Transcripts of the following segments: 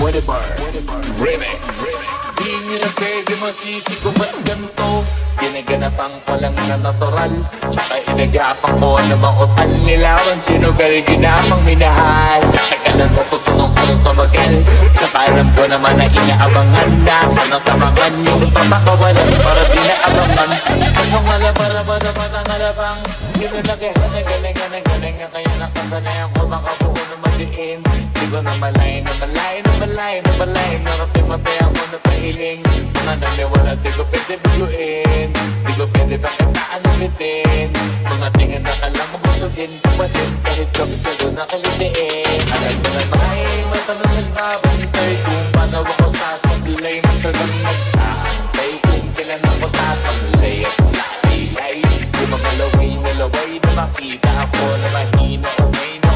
Remix. Di nyo na pwede masisi kung ba't ganito. Ginaganapang palang na natural, tsaka inagapang ko na mautal. Nilawan sinugal, ginapang minahal. Nagkalan mo totoong kulong tumagal. Sa parang ko naman na inaabangan na sanang tamangan yung papakawalan para di naabangan. Kasong malabara ba dapat ang alabang ginalakihan na galing kaya nakasanay ako makabuo na madiin. Di ko na malay narating matay ako na pahiling. Mga naniwala di ko pwede bigluin, di ko pwede pakitaan ulitin. Mga tingin na alam mo gusugin kapatid, kahit kami sa doon nakalitiin. Alam ko na maayang matanong nagbabantay kung paano ako sasablay ng tagang nagtaantay. Kung kailan ako tatamlay at lalilay, yung mga laway na makita ako na mahina.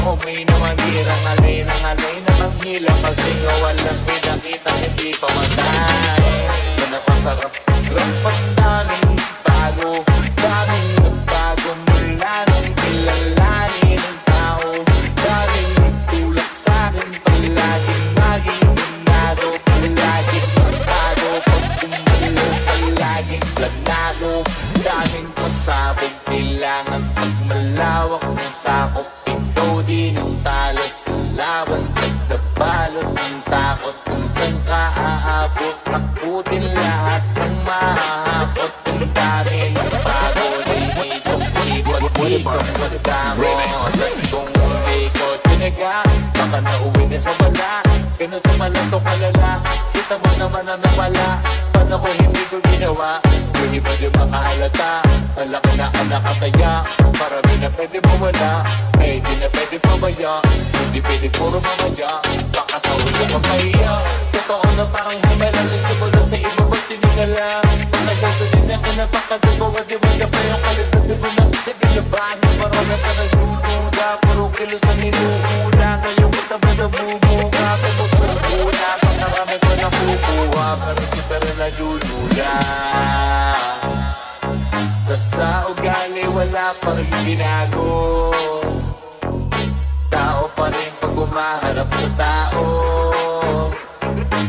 Umay na manirang alay na manghila, kasi nga walang pinakita hindi pa matay. Na napasarap rapang daming bago, daming nagbago mula nung kilalanin ng tao. Daming nagtulak sa'kin palaging maging ganado, palaging magbago, pag umalo palaging planado. Daming pasabog, kailangan pagmalawak ng sakop. Di ng talas sa laban, nagdabalot ng takot. Kung saan ka aabot, nakutin lahat ng mahahapot. Ang dami ng bago, di isok-ibot, di kong magdamo. Sa kung hindi ko tinaga, baka nauwi na sa wala. Ganun naman to kalala, kita mo naman na nawala. Paano ko hindi ko ginawa, yung iba di makahalata. Malaki na ang nakataya, marami na pwede mawala. Eh di na pwede pabaya, hindi pwede puro mamaya. Baka sa ulo magkaya, totoo na parang himalalin simula sa iba ba't tinigala. Pagkagaw ko din na kinapakadugawa, di wala pa yung kalidad. Di mo na kinabahan, marami ka nagdududa. Puro kilos na ninuuna, ngayon ko tama na bumuka. Kapag pagkuna, pakarami ko na kukuha, pero di pa rin nalulula. Tas sa ugali wala pa rin binago, tao pa rin pag umaharap sa tao.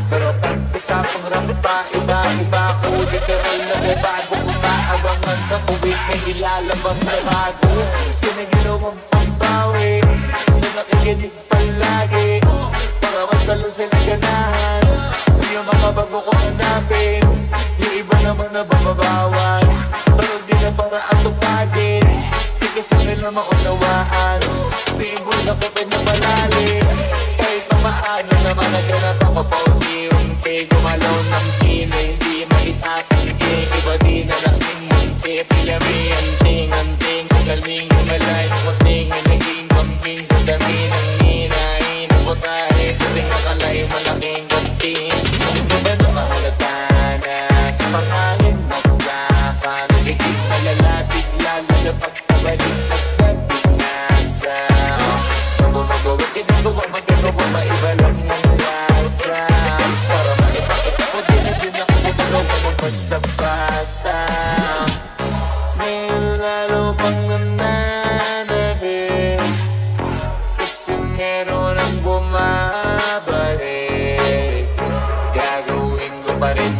Pero pag isapang rampa, iba-iba ko. Literal na may bago, umaabangan sa tuwid may ilalabas na bago. Pinagilawang pambawi, sa nakikinig palagi, para mas lalo sila ganahan. Yung mga bago ko hanapin, yung iba naman na bababawan. Pero di na para atupagin, di kasi nila maunawaan. Di ibon sa kapit na malalim, kahit pa maano naman naganap ako pa unti-unti. Gumalaw ng pinay, di maitatanggi, iba di na laking munti. Pilami, anting, kagaling, humalay, kuting, naging kambing sa dami ng ninain. Putahe, kuting nakalay, malaking ganti. Diba na mahalata na sa pangahin magsaka, nagiging malalapit lalo na pagpabalik at nabinasa. Magawag ginagawa, magagawa, maiba lang ng lasa. Para maipakita ko din na din ako magawa ng basta-basta. Ngayon lalo pang nananabik, kasi meron ang bumabalik. Gagawin ko pa rin